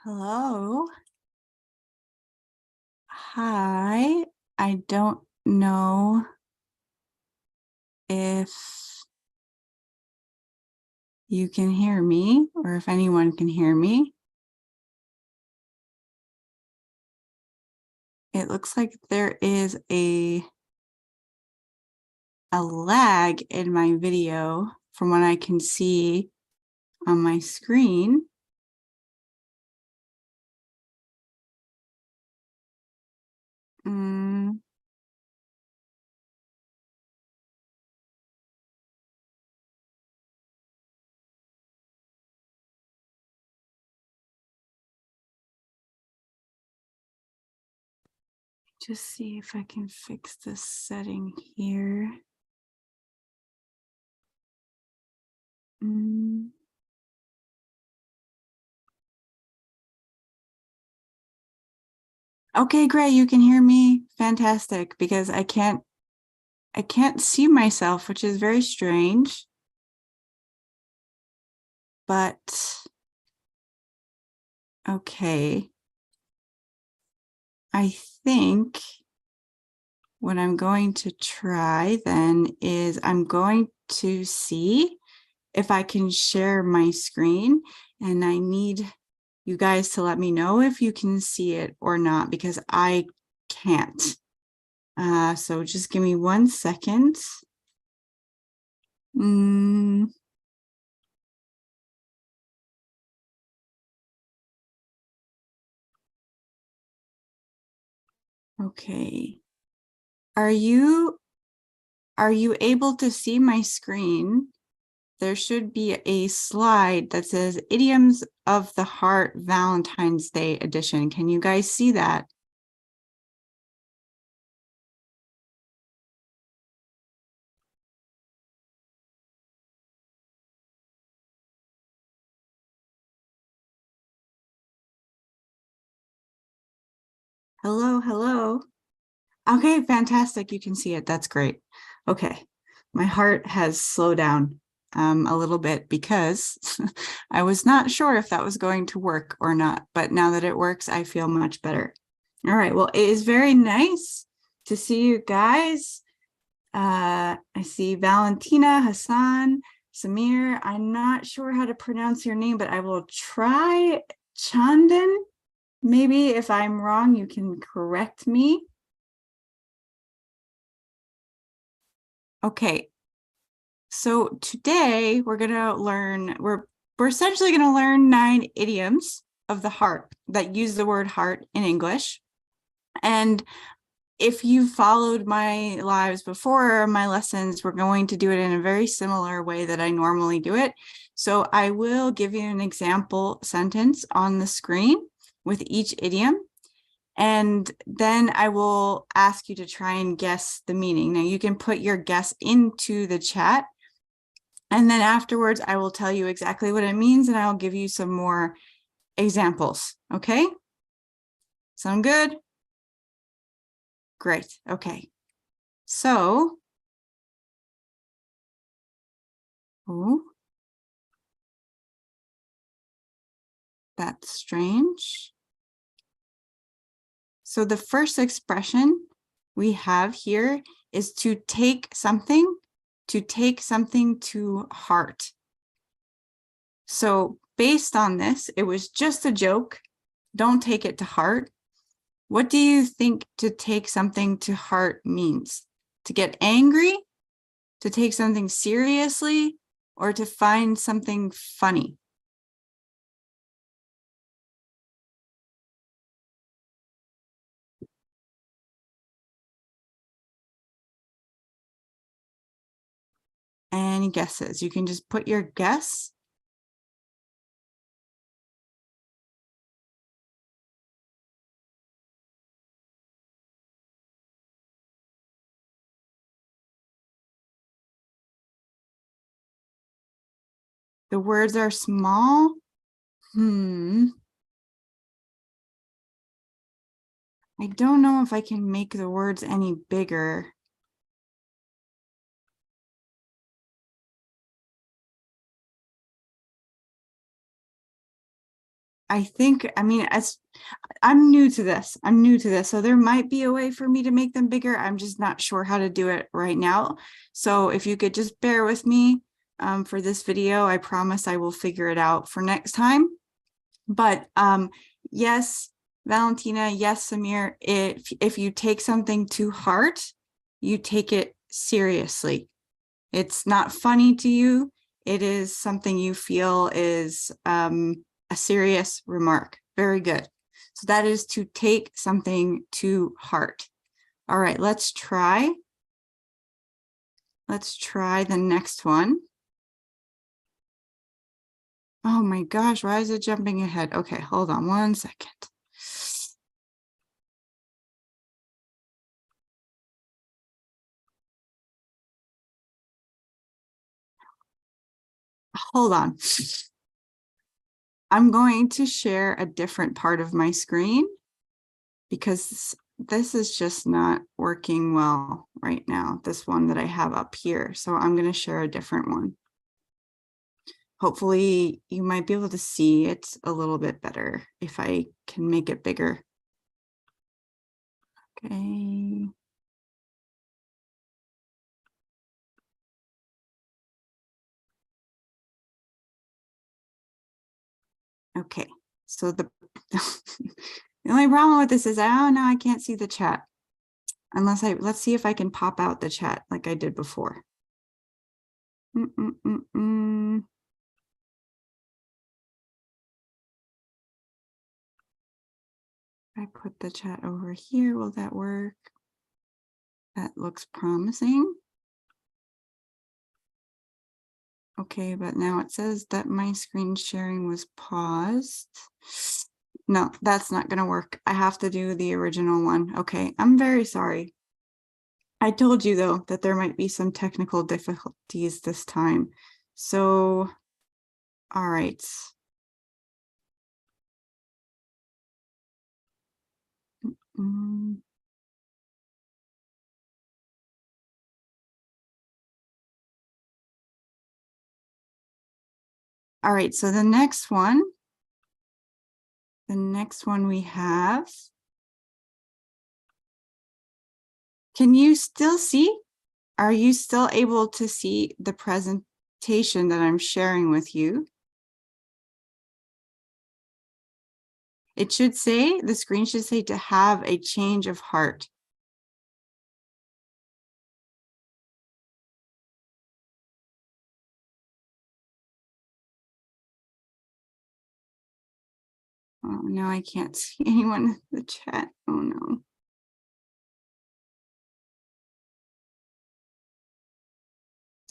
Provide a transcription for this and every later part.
Hello. Hi. I don't know if you can hear me or if anyone can hear me. It looks like there is a lag in my video from what I can see on my screen. Just see if I can fix this setting here. Okay, great. You can hear me. Fantastic, because I can't see myself, which is very strange. But okay. I think what I'm going to try then is I'm going to see if I can share my screen, and I need you guys to let me know if you can see it or not, because I can't. So just give me 1 second. Okay. Are you able to see my screen? There should be a slide that says Idioms of the Heart Valentine's Day edition. Can you guys see that? Hello, hello. Okay, fantastic. You can see it. That's great. Okay. My heart has slowed down a little bit because I was not sure if that was going to work or not, but now that it works, I feel much better. All right. Well, it is very nice to see you guys. I see Valentina, Hassan, Samir. I'm not sure how to pronounce your name, but I will try. Chandan. Maybe if I'm wrong, you can correct me. Okay. So today we're going to learn, we're essentially going to learn 9 idioms of the heart that use the word heart in English. And if you've followed my lives before, my lessons, we're going to do it in a very similar way that I normally do it. So I will give you an example sentence on the screen with each idiom, and then I will ask you to try and guess the meaning. Now you can put your guess into the chat, and then afterwards I will tell you exactly what it means, and I'll give you some more examples. Okay? Sound good? Great. Okay. So, that's strange. So the first expression we have here is to take something to heart. So based on this, it was just a joke. Don't take it to heart. What do you think to take something to heart means? To get angry, to take something seriously, or to find something funny? Any guesses? You can just put your guess. The words are small. I don't know if I can make the words any bigger. I think, I mean, as I'm new to this, so there might be a way for me to make them bigger. I'm just not sure how to do it right now. So if you could just bear with me for this video, I promise I will figure it out for next time. But yes, Valentina, yes, Samir, if you take something to heart, you take it seriously. It's not funny to you. It is something you feel is a serious remark. Very good. So that is to take something to heart. All right, let's try. Let's try the next one. Oh my gosh, why is it jumping ahead? Okay, hold on 1 second. Hold on. I'm going to share a different part of my screen because this is just not working well right now, this one that I have up here. So I'm going to share a different one. Hopefully you might be able to see it a little bit better if I can make it bigger. Okay. Okay, so the only problem with this is, oh no, I can't see the chat. Unless let's see if I can pop out the chat like I did before. I put the chat over here, will that work? That looks promising. Okay, but now it says that my screen sharing was paused. No, that's not gonna work. I have to do the original one. Okay, I'm very sorry. I told you though that there might be some technical difficulties this time. So, all right. All right, so the next one we have, can you still see? Are you still able to see the presentation that I'm sharing with you? It should say, the screen should say to have a change of heart. Oh, now I can't see anyone in the chat. Oh no.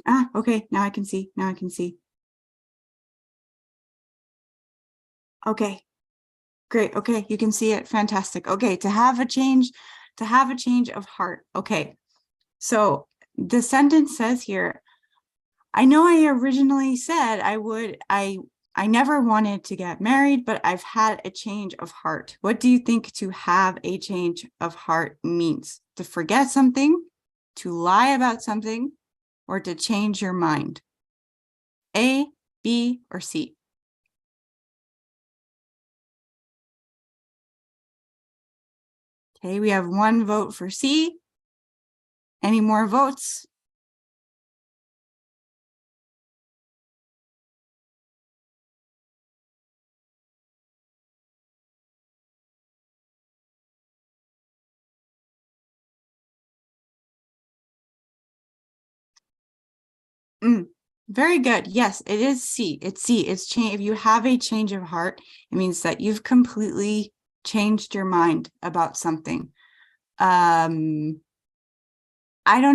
Ah, okay, now I can see, now I can see. Okay, great, okay, you can see it, fantastic. Okay, to have a change of heart. Okay, so the sentence says here, I know I originally said I never wanted to get married, but I've had a change of heart. What do you think to have a change of heart means? To forget something, to lie about something, or to change your mind? A, B, or C? Okay, we have 1 vote for C. Any more votes? Very good. Yes, it is C. It's C. It's change. If you have a change of heart, it means that you've completely changed your mind about something. I don't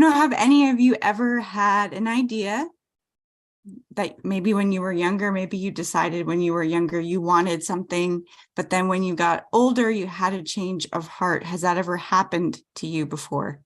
know, have any of you ever had an idea that maybe when you were younger, maybe you decided when you were younger you wanted something, but then when you got older, you had a change of heart? Has that ever happened to you before?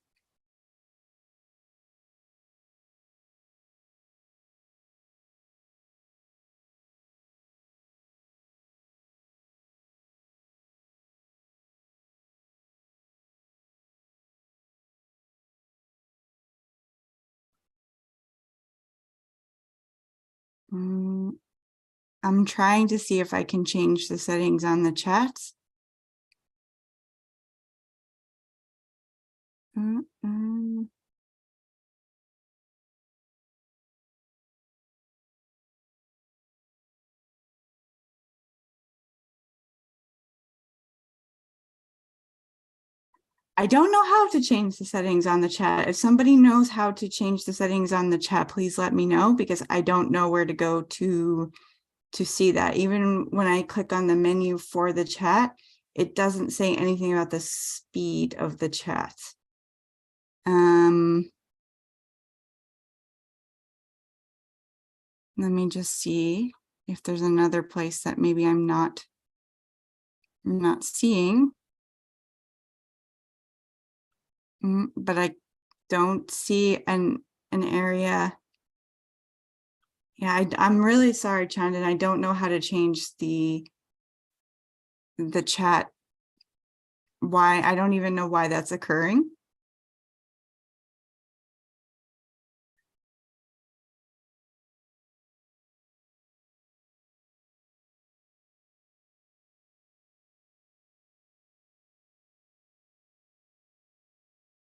I'm trying to see if I can change the settings on the chat. I don't know how to change the settings on the chat. If somebody knows how to change the settings on the chat, please let me know, because I don't know where to go to see that. Even when I click on the menu for the chat, it doesn't say anything about the speed of the chat. Let me just see if there's another place that maybe I'm not seeing. But I don't see an area. Yeah, I'm really sorry, Chandon. I don't know how to change the chat. Why? I don't even know why that's occurring.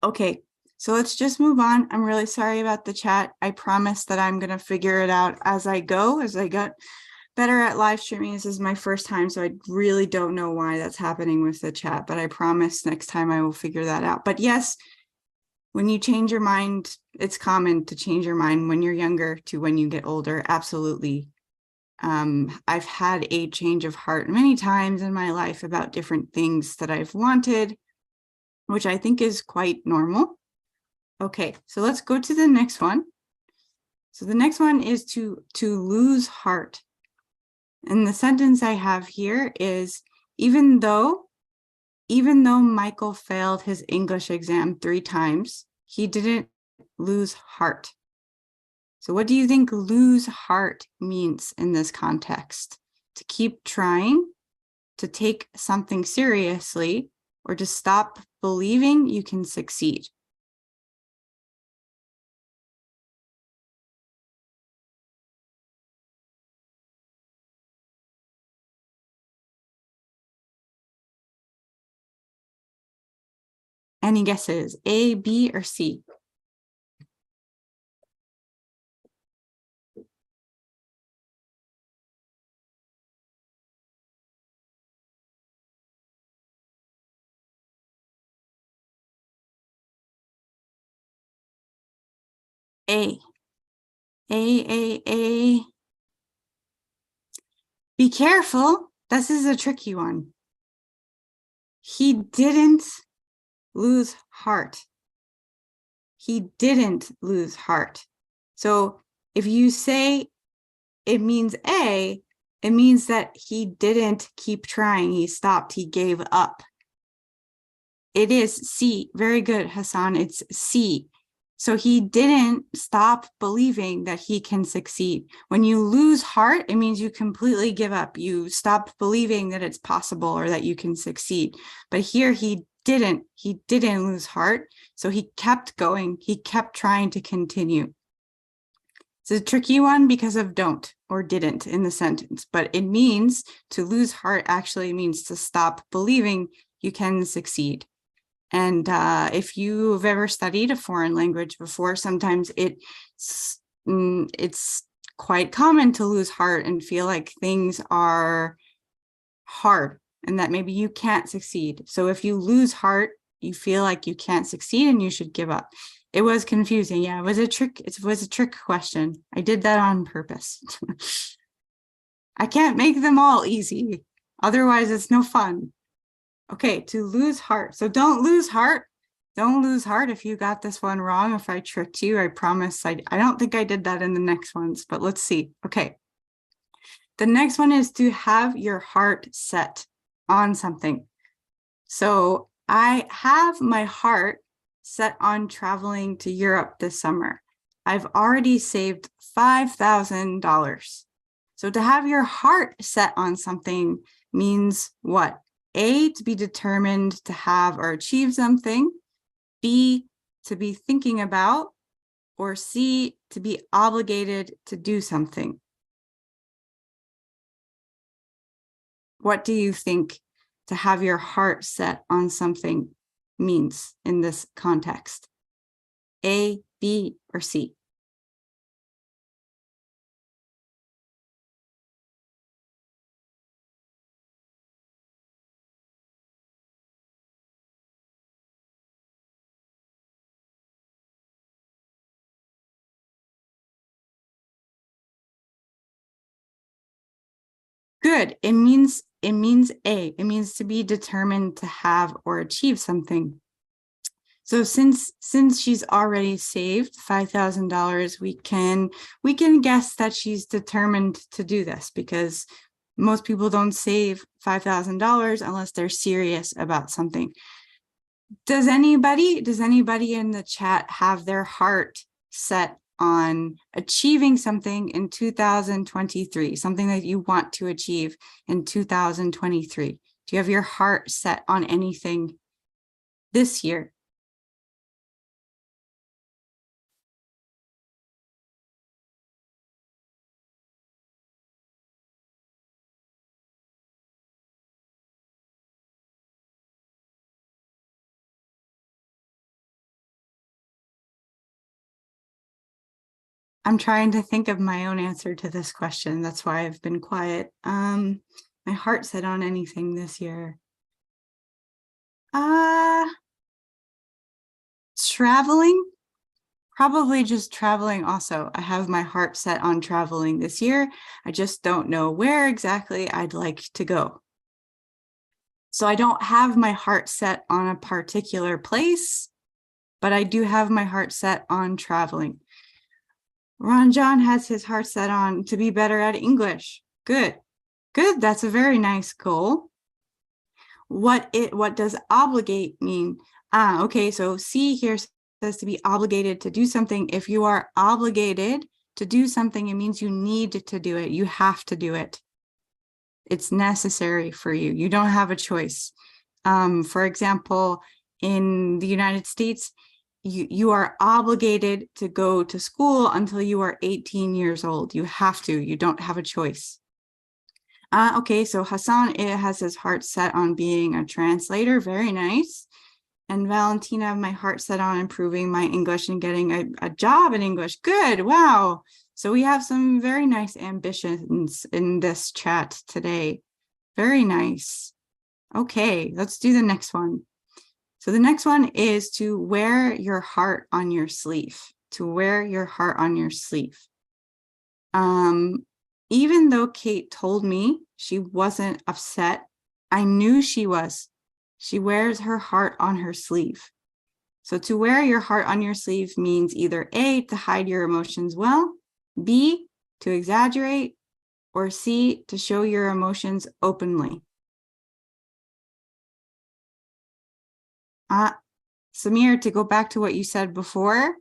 Okay, so let's just move on. I'm really sorry about the chat. I promise that I'm going to figure it out as I go, as I get better at live streaming. This is my first time, so I really don't know why that's happening with the chat, but I promise next time I will figure that out. But yes, when you change your mind, it's common to change your mind when you're younger to when you get older. Absolutely. I've had a change of heart many times in my life about different things that I've wanted, which I think is quite normal. Okay, so let's go to the next one. So the next one is to lose heart. And the sentence I have here is, even though Michael failed his English exam 3 times, he didn't lose heart. So what do you think lose heart means in this context? To keep trying, to take something seriously, or to stop believing you can succeed? Any guesses? A, B, or C? A. A. Be careful. This is a tricky one. He didn't lose heart. He didn't lose heart. So if you say it means A, it means that he didn't keep trying. He stopped. He gave up. It is C. Very good, Hassan. It's C. So he didn't stop believing that he can succeed. When you lose heart, it means you completely give up. You stop believing that it's possible or that you can succeed. But here he didn't lose heart. So he kept going. He kept trying to continue. It's a tricky one because of don't or didn't in the sentence, but it means to lose heart actually means to stop believing you can succeed. And if you've ever studied a foreign language before, sometimes it's quite common to lose heart and feel like things are hard and that maybe you can't succeed. So if you lose heart, you feel like you can't succeed and you should give up. It was confusing. Yeah, it was a trick. It was a trick question. I did that on purpose. I can't make them all easy. Otherwise, it's no fun. Okay, to lose heart. So don't lose heart. Don't lose heart if you got this one wrong. If I tricked you, I promise. I don't think I did that in the next ones, but let's see. Okay. The next one is to have your heart set on something. So I have my heart set on traveling to Europe this summer. I've already saved $5,000. So to have your heart set on something means what? A, to be determined to have or achieve something. B, to be thinking about. Or C, to be obligated to do something. What do you think to have your heart set on something means in this context? A, B, or C? Good. It means A. It means to be determined to have or achieve something. So since she's already saved $5,000, we can guess that she's determined to do this, because most people don't save $5,000 unless they're serious about something. Does anybody in the chat have their heart set on achieving something in 2023, something that you want to achieve in 2023? Do you have your heart set on anything this year? I'm trying to think of my own answer to this question. That's why I've been quiet. My heart set on anything this year. Traveling, probably just traveling also. I have my heart set on traveling this year. I just don't know where exactly I'd like to go. So I don't have my heart set on a particular place, but I do have my heart set on traveling. Ron John has his heart set on to be better at English. Good. Good. That's a very nice goal. What does obligate mean? Okay, so C here says to be obligated to do something. If you are obligated to do something, it means you need to do it. You have to do it. It's necessary for you. You don't have a choice. For example, in the United States, you are obligated to go to school until you are 18 years old. You have to. You don't have a choice. Okay, so Hassan has his heart set on being a translator. Very nice. And Valentina, my heart set on improving my English and getting a job in English. Good. Wow. So we have some very nice ambitions in this chat today. Very nice. Okay, let's do the next one. So the next one is to wear your heart on your sleeve. To wear your heart on your sleeve. Even though Kate told me she wasn't upset, I knew she was. She wears her heart on her sleeve. So to wear your heart on your sleeve means either A, to hide your emotions well, B, to exaggerate, or C, to show your emotions openly. Samir, to go back to what you said before,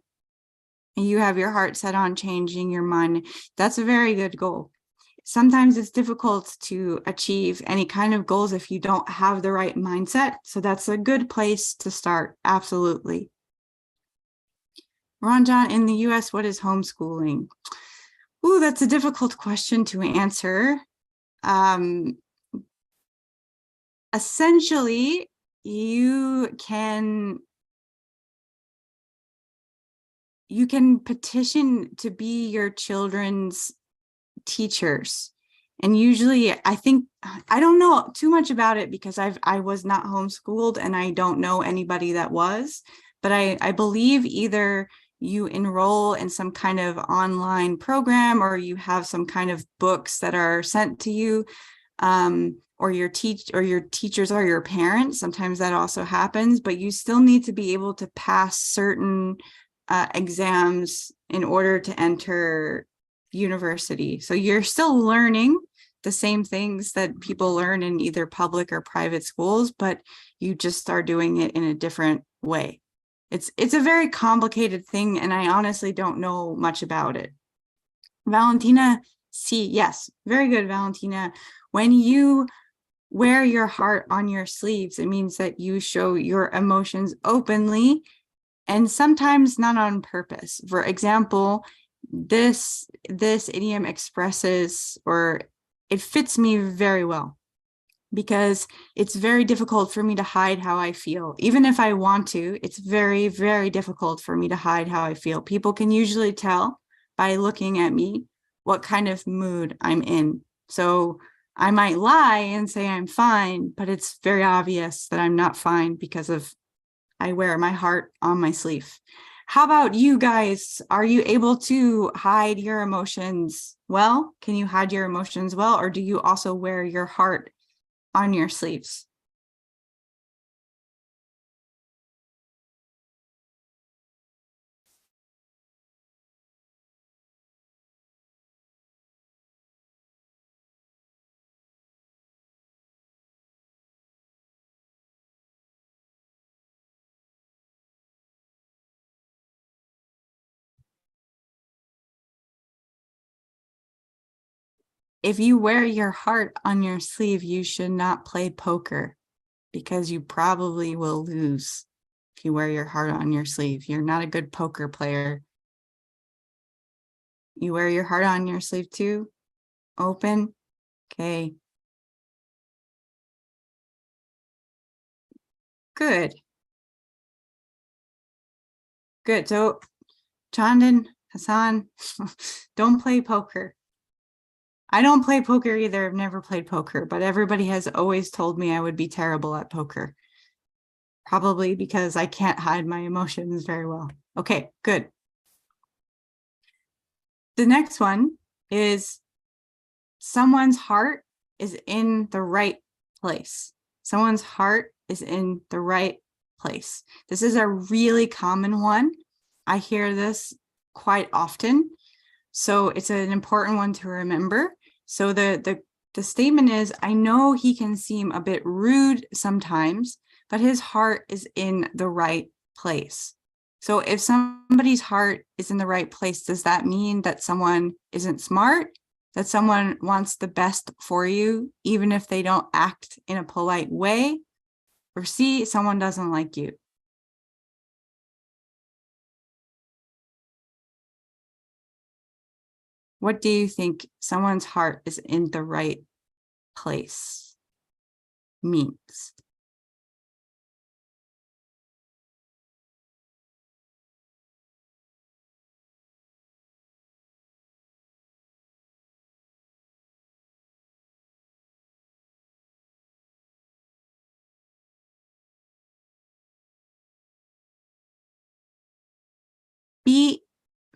you have your heart set on changing your mind. That's a very good goal. Sometimes it's difficult to achieve any kind of goals if you don't have the right mindset. So that's a good place to start. Absolutely. Ranjan, in the US, what is homeschooling? Ooh, that's a difficult question to answer. Essentially, you can petition to be your children's teachers. And usually I don't know too much about it because I was not homeschooled and I don't know anybody that was, but I believe either you enroll in some kind of online program or you have some kind of books that are sent to you, or your teachers are your parents. Sometimes that also happens, but you still need to be able to pass certain exams in order to enter university. So you're still learning the same things that people learn in either public or private schools, but you just are doing it in a different way. It's a very complicated thing, and I honestly don't know much about it. Valentina, C, yes, very good, Valentina. When you wear your heart on your sleeves, it means that you show your emotions openly and sometimes not on purpose. For example, this idiom expresses, or it fits me very well. because it's very difficult for me to hide how I feel. Even if I want to, it's very, very difficult for me to hide how I feel. People can usually tell by looking at me what kind of mood I'm in. So I might lie and say I'm fine, but it's very obvious that I'm not fine because of I wear my heart on my sleeve. How about you guys? Are you able to hide your emotions well? Can you hide your emotions well? Or do you also wear your heart on your sleeves? If you wear your heart on your sleeve, you should not play poker because you probably will lose if you wear your heart on your sleeve. You're not a good poker player. You wear your heart on your sleeve too? Open? Okay. Good. Good. So, Chandan, Hassan, don't play poker. I don't play poker either. I've never played poker, but everybody has always told me I would be terrible at poker. Probably because I can't hide my emotions very well. Okay, good. The next one is someone's heart is in the right place. Someone's heart is in the right place. This is a really common one. I hear this quite often. So it's an important one to remember. So the statement is, I know he can seem a bit rude sometimes, but his heart is in the right place. So if somebody's heart is in the right place, does that mean that someone isn't smart? That someone wants the best for you, even if they don't act in a polite way? Or C, someone doesn't like you? What do you think someone's heart is in the right place means? B,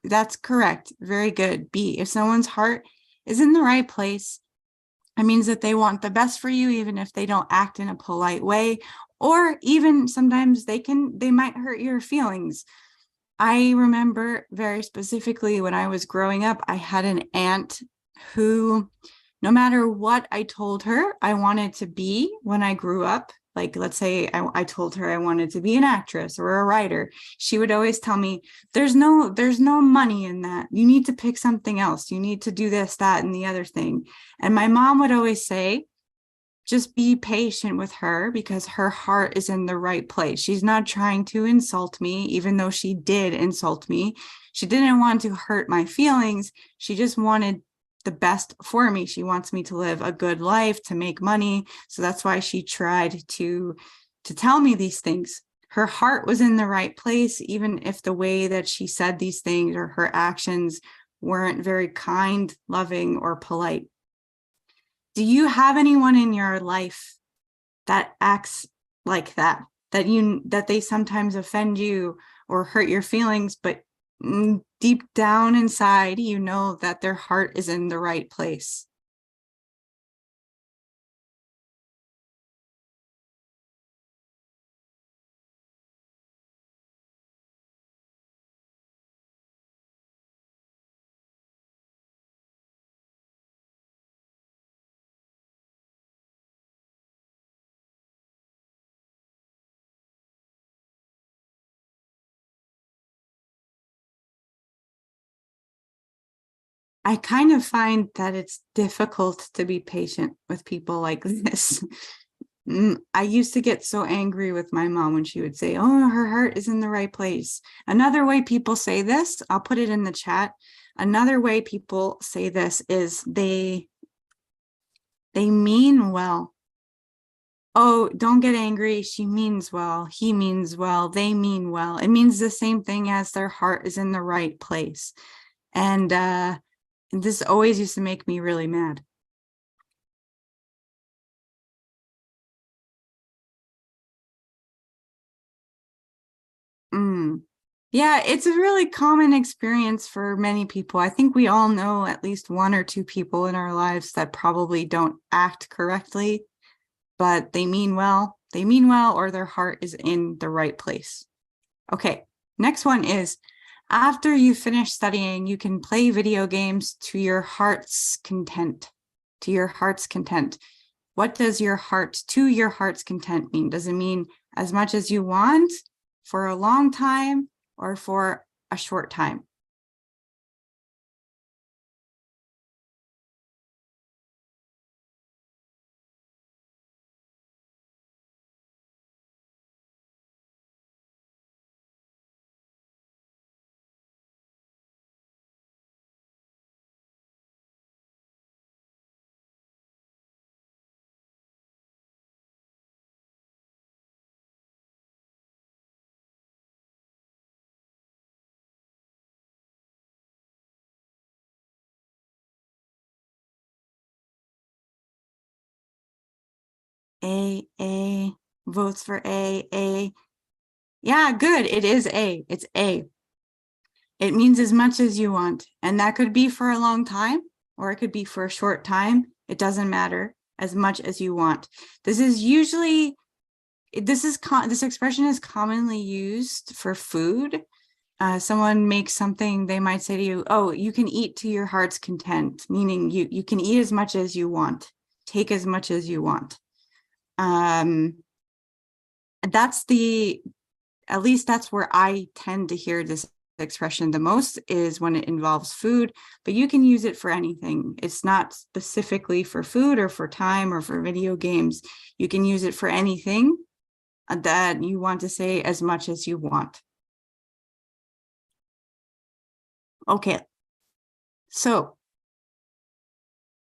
that's correct. Very good. B, if someone's heart is in the right place, it means that they want the best for you, even if they don't act in a polite way, or even sometimes they might hurt your feelings. I remember very specifically when I was growing up, I had an aunt who, no matter what I told her I wanted to be when I grew up, like let's say I told her I wanted to be an actress or a writer, she would always tell me, there's no money in that. You need to pick something else. You need to do this, that, and the other thing. And my mom would always say, just be patient with her because her heart is in the right place. She's not trying to insult me, even though she did insult me. She didn't want to hurt my feelings. She just wanted the best for me. She wants me to live a good life, to make money. So that's why she tried to tell me these things. Her heart was in the right place, even if the way that she said these things or her actions weren't very kind, loving, or polite. Do you have anyone in your life that acts like that, that they sometimes offend you or hurt your feelings, but deep down inside, you know that their heart is in the right place? I kind of find that it's difficult to be patient with people like this. I used to get so angry with my mom when she would say, oh, her heart is in the right place. Another way people say this, I'll put it in the chat. Another way people say this is they mean well. oh, don't get angry. She means well. He means well. They mean well. It means the same thing as their heart is in the right place. And this always used to make me really mad. Mm. Yeah, it's a really common experience for many people. I think we all know at least one or two people in our lives that probably don't act correctly, but they mean well. They mean well, or their heart is in the right place. Okay, next one is, after you finish studying, you can play video games to your heart's content. To your heart's content. What does to your heart's content mean? Does it mean as much as you want, for a long time, or for a short time? A votes for A. Yeah, good. It is A. It's A. It means as much as you want. And that could be for a long time, or it could be for a short time. It doesn't matter. As much as you want. This expression is commonly used for food. Someone makes something, they might say to you, oh, you can eat to your heart's content, meaning you can eat as much as you want, take as much as you want. That's at least that's where I tend to hear this expression the most, is when it involves food, but you can use it for anything. It's not specifically for food or for time or for video games. You can use it for anything that you want to say as much as you want. Okay, so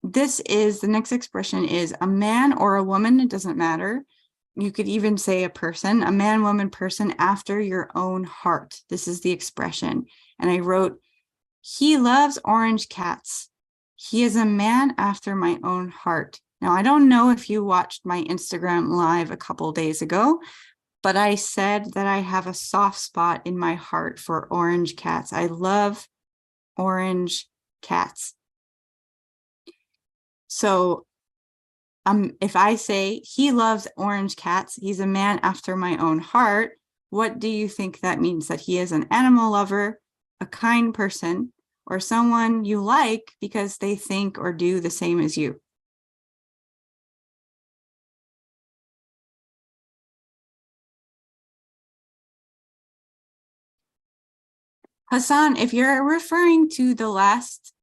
the next expression is a man or a woman, it doesn't matter. You could even say a person, a man, woman, person after your own heart. This is the expression. And I wrote, he loves orange cats. He is a man after my own heart. Now, I don't know if you watched my Instagram live a couple days ago, but I said that I have a soft spot in my heart for orange cats. I love orange cats. So if I say he loves orange cats, he's a man after my own heart, what do you think that means? That he is an animal lover, a kind person, or someone you like because they think or do the same as you? Hassan, if you're referring to the last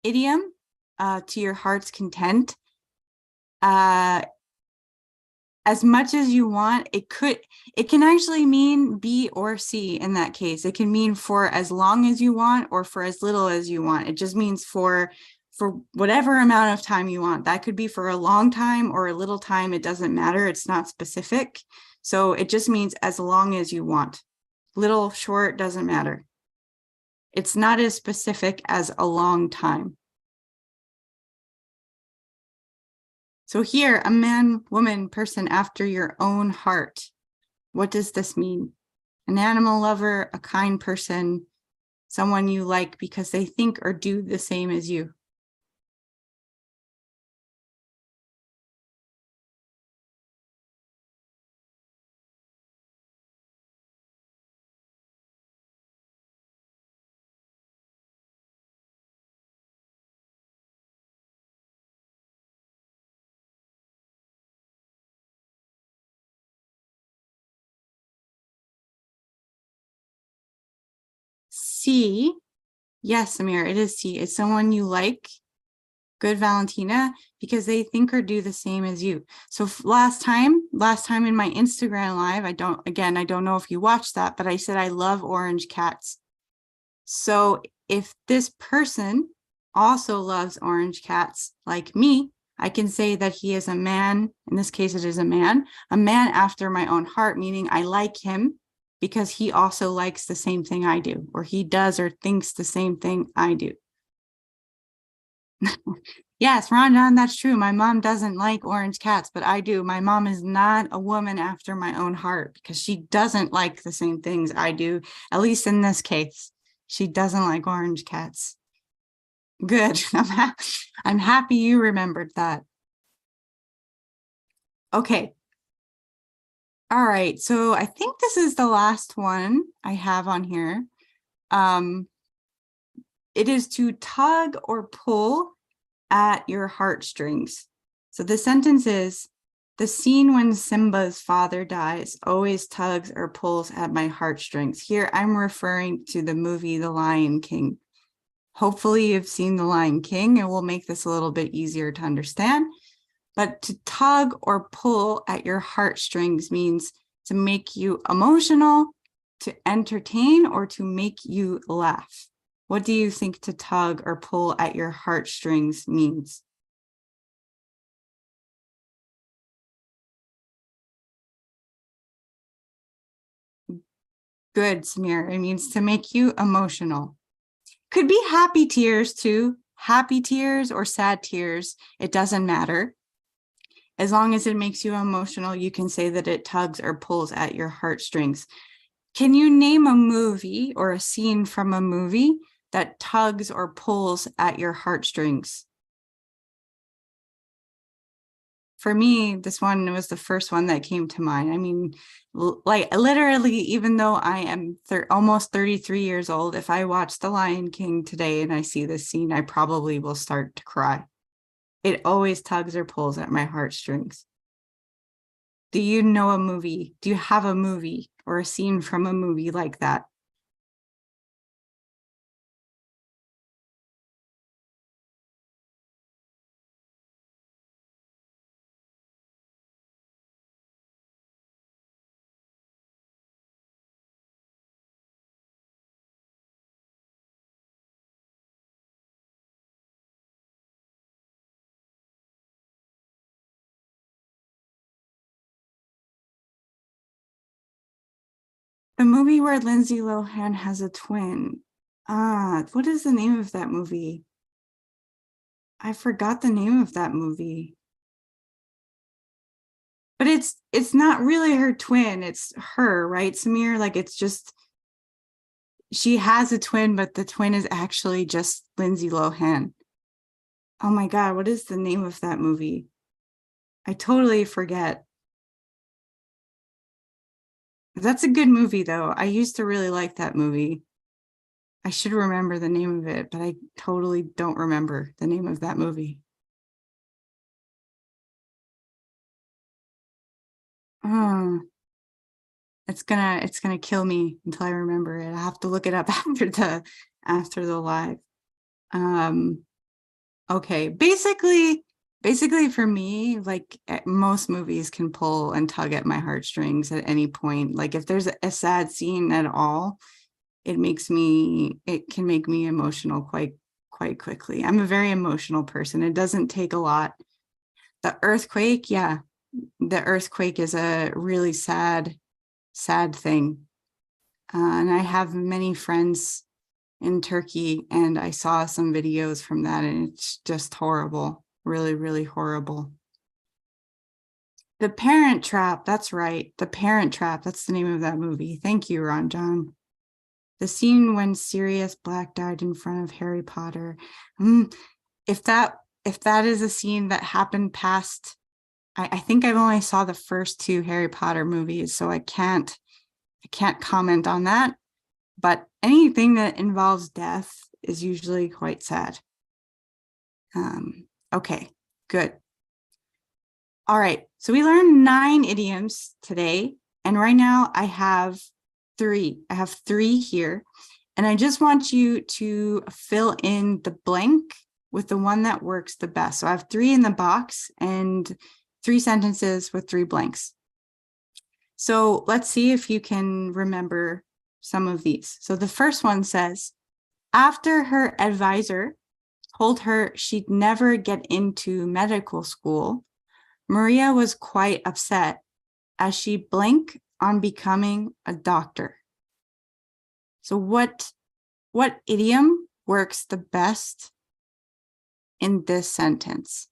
idiom, to your heart's content, as much as you want, it can actually mean B or C in that case. It can mean for as long as you want or for as little as you want. It just means for whatever amount of time you want. That could be for a long time or a little time. It doesn't matter. It's not specific. So it just means as long as you want. Little, short, doesn't matter. It's not as specific as a long time. So here, a man, woman, person after your own heart. What does this mean? An animal lover, a kind person, someone you like because they think or do the same as you. C. Yes, Amir, it is C. It's someone you like. Good, Valentina, because they think or do the same as you. So last time in my Instagram live, I don't know if you watched that, but I said I love orange cats. So if this person also loves orange cats like me, I can say that he is a man. In this case, it is a man after my own heart, meaning I like him because he also likes the same thing I do, or he does or thinks the same thing I do. Yes, Ron John, that's true. My mom doesn't like orange cats, but I do. My mom is not a woman after my own heart because she doesn't like the same things I do, at least in this case. She doesn't like orange cats. Good. I'm happy you remembered that. Okay. All right. So I think this is the last one I have on here. It is to tug or pull at your heartstrings. So the sentence is, the scene when Simba's father dies always tugs or pulls at my heartstrings. Here I'm referring to the movie The Lion King. Hopefully you've seen The Lion King. It will make this a little bit easier to understand. But to tug or pull at your heartstrings means to make you emotional, to entertain, or to make you laugh. What do you think to tug or pull at your heartstrings means? Good, Samir. It means to make you emotional. Could be happy tears too. Happy tears or sad tears. It doesn't matter. As long as it makes you emotional, you can say that it tugs or pulls at your heartstrings. Can you name a movie or a scene from a movie that tugs or pulls at your heartstrings? For me, this one was the first one that came to mind. I mean, like literally, even though I am almost 33 years old, if I watch The Lion King today and I see this scene, I probably will start to cry. It always tugs or pulls at my heartstrings. Do you know a movie? Do you have a movie or a scene from a movie like that? The movie where Lindsay Lohan has a twin. What is the name of that movie? I forgot the name of that movie. But it's not really her twin, it's her, right, Samir? Like it's just she has a twin, but the twin is actually just Lindsay Lohan. Oh my God, what is the name of that movie? I totally forget. That's a good movie though. I used to really like that movie. I should remember the name of it, but I totally don't remember the name of that movie. Oh, it's gonna kill me until I remember it. I have to look it up after the live. Um, okay, basically for me, like most movies can pull and tug at my heartstrings at any point. Like if there's a sad scene at all, it can make me emotional quite quickly. I'm a very emotional person. It doesn't take a lot. The earthquake, yeah, the earthquake is a really sad thing. And I have many friends in Turkey, and I saw some videos from that, and it's just horrible, really, really horrible. The Parent Trap, that's right. The Parent Trap, that's the name of that movie. Thank you, Ron John. The scene when Sirius Black died in front of Harry Potter. If that is a scene that happened past, I think I've only saw the first two Harry Potter movies, so I can't comment on that. But anything that involves death is usually quite sad. Okay, good. All right, so we learned 9 idioms today, and right now I have 3. I have 3 here, and I just want you to fill in the blank with the one that works the best. So I have 3 in the box and 3 sentences with 3 blanks. So let's see if you can remember some of these. So the first one says, after her advisor told her she'd never get into medical school, Maria was quite upset as she blinked on becoming a doctor. So what idiom works the best in this sentence?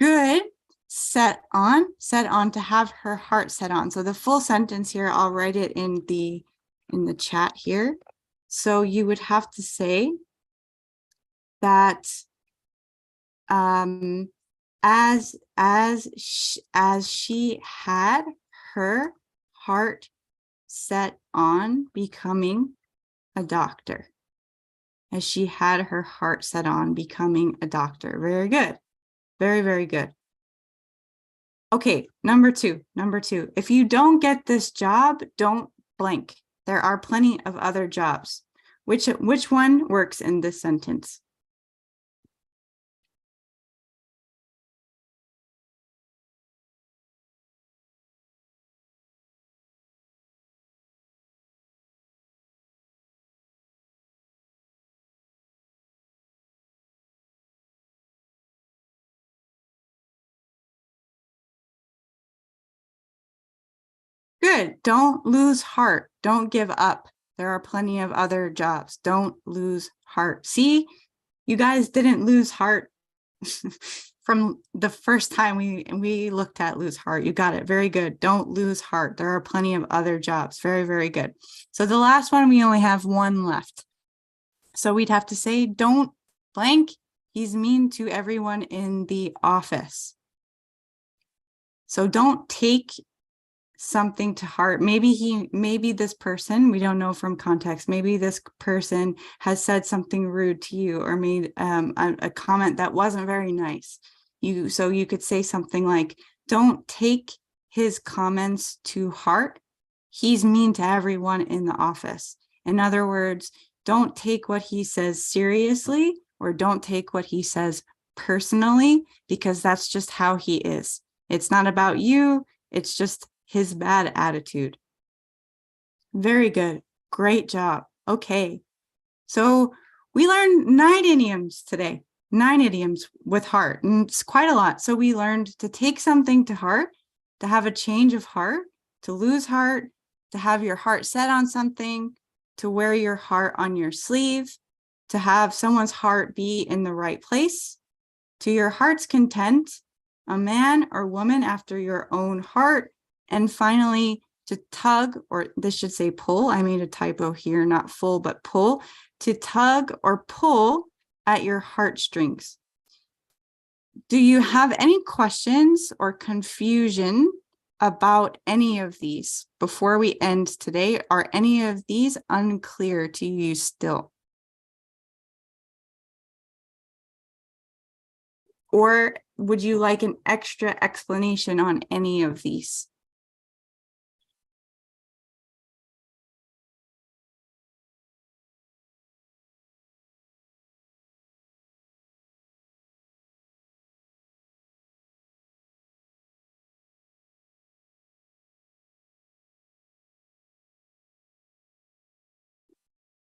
Good. Set on to have her heart set on. So the full sentence here, I'll write it in the chat here. So you would have to say that as she had her heart set on becoming a doctor. As she had her heart set on becoming a doctor. Very good. Very, very good. Okay, number two. If you don't get this job, don't blank. There are plenty of other jobs. Which one works in this sentence? Good. Don't lose heart. Don't give up. There are plenty of other jobs. Don't lose heart. See, you guys didn't lose heart from the first time we looked at lose heart. You got it. Very good. Don't lose heart. There are plenty of other jobs. Very, very good. So the last one, we only have one left. So we'd have to say, don't blank. He's mean to everyone in the office. So don't take something to heart. Maybe this person, we don't know from context, maybe this person has said something rude to you or made a comment that wasn't very nice. So you could say something like, don't take his comments to heart. He's mean to everyone in the office. In other words, don't take what he says seriously, or don't take what he says personally, because that's just how he is. It's not about you. It's just his bad attitude. Very good. Great job. Okay. So we learned 9 idioms today, 9 idioms with heart, and it's quite a lot. So we learned to take something to heart, to have a change of heart, to lose heart, to have your heart set on something, to wear your heart on your sleeve, to have someone's heart be in the right place, to your heart's content, a man or woman after your own heart, and finally, to tug, or this should say pull. I made a typo here, not full, but pull. To tug or pull at your heartstrings. Do you have any questions or confusion about any of these before we end today? Are any of these unclear to you still? Or would you like an extra explanation on any of these?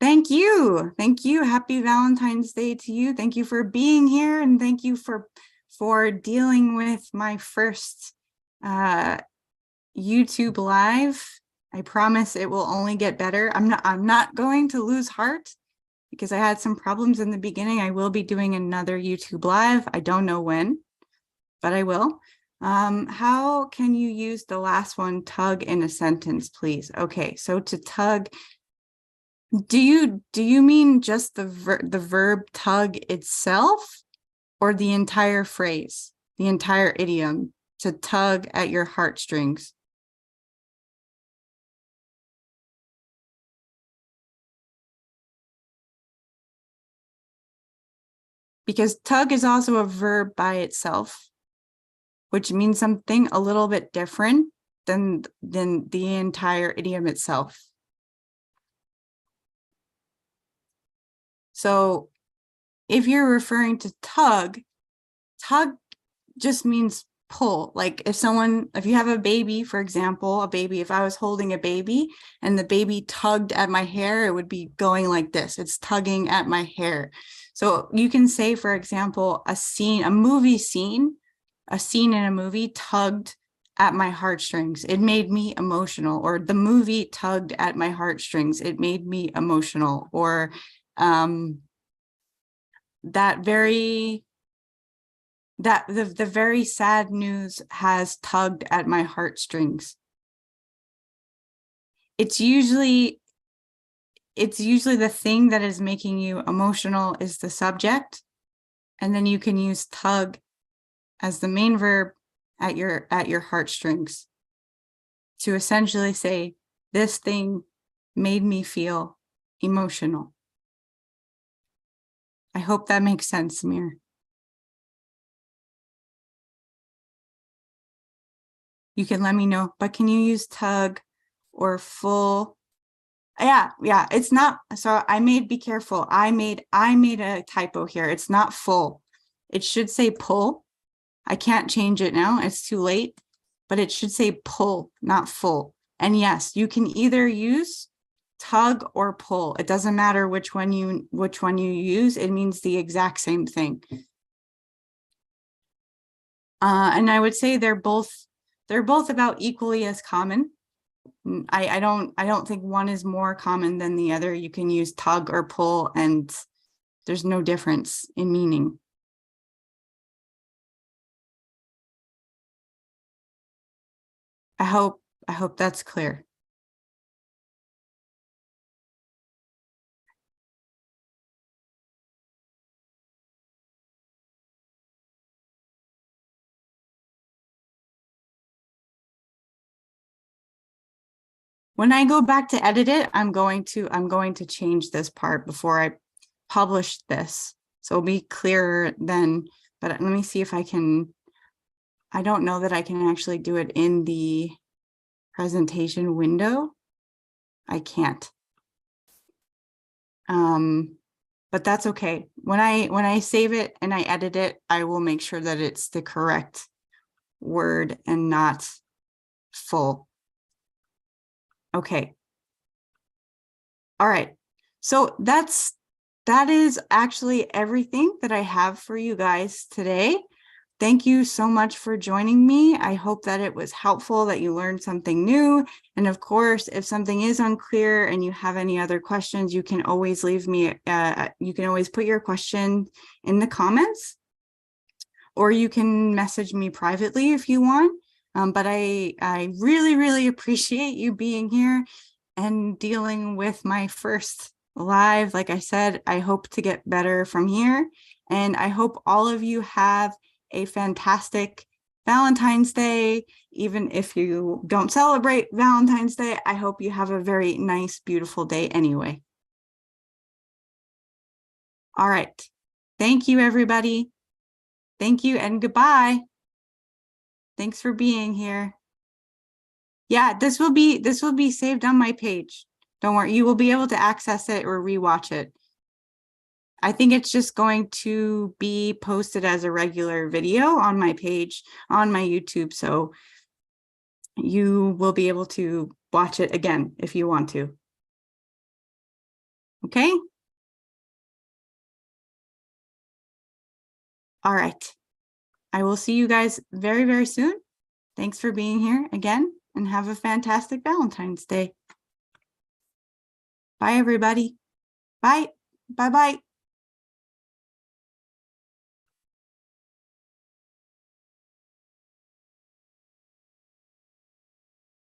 Thank you. Thank you. Happy Valentine's Day to you. Thank you for being here, and thank you for dealing with my first YouTube live. I promise it will only get better. I'm not going to lose heart because I had some problems in the beginning. I will be doing another YouTube live. I don't know when, but I will. How can you use the last one, tug, in a sentence, please? Okay, so to tug, do you mean just the verb tug itself, or the entire phrase? the entire idiom, to tug at your heartstrings. Because tug is also a verb by itself, which means something a little bit different than the entire idiom itself. So if you're referring to tug just means pull. Like if you have a baby, for example, if I was holding a baby and the baby tugged at my hair, it would be going like this. It's tugging at my hair. So you can say, for example, a movie scene in a movie tugged at my heartstrings. It made me emotional. Or the movie tugged at my heartstrings. It made me emotional. Or the very sad news has tugged at my heartstrings. It's usually the thing that is making you emotional is the subject, and then you can use tug as the main verb at your heartstrings to essentially say, this thing made me feel emotional. I hope that makes sense, Samir. You can let me know, but can you use tug or full? Yeah, it's not. So be careful. I made a typo here. It's not full. It should say pull. I can't change it now. It's too late, but it should say pull, not full. And yes, you can either use tug or pull. It doesn't matter which one you use. It means the exact same thing. And I would say they're both about equally as common. I don't think one is more common than the other. You can use tug or pull, and there's no difference in meaning. I hope that's clear. When I go back to edit it, I'm going to change this part before I publish this. So it'll be clearer then, but let me see if I can. I don't know that I can actually do it in the presentation window. I can't. But that's okay. When I save it and I edit it, I will make sure that it's the correct word and not full. Okay. All right. So that is actually everything that I have for you guys today. Thank you so much for joining me. I hope that it was helpful, that you learned something new. And of course, if something is unclear and you have any other questions, you can always leave me, you can always put your question in the comments, or you can message me privately if you want. But I really, really appreciate you being here and dealing with my first live. Like I said, I hope to get better from here. And I hope all of you have a fantastic Valentine's Day. Even if you don't celebrate Valentine's Day, I hope you have a very nice, beautiful day anyway. All right. Thank you, everybody. Thank you and goodbye. Thanks for being here. Yeah, this will be saved on my page. Don't worry, you will be able to access it or rewatch it. I think it's just going to be posted as a regular video on my page, on my YouTube. So you will be able to watch it again if you want to. Okay? All right. I will see you guys very, very soon. Thanks for being here again, and have a fantastic Valentine's Day. Bye, everybody. Bye. Bye-bye.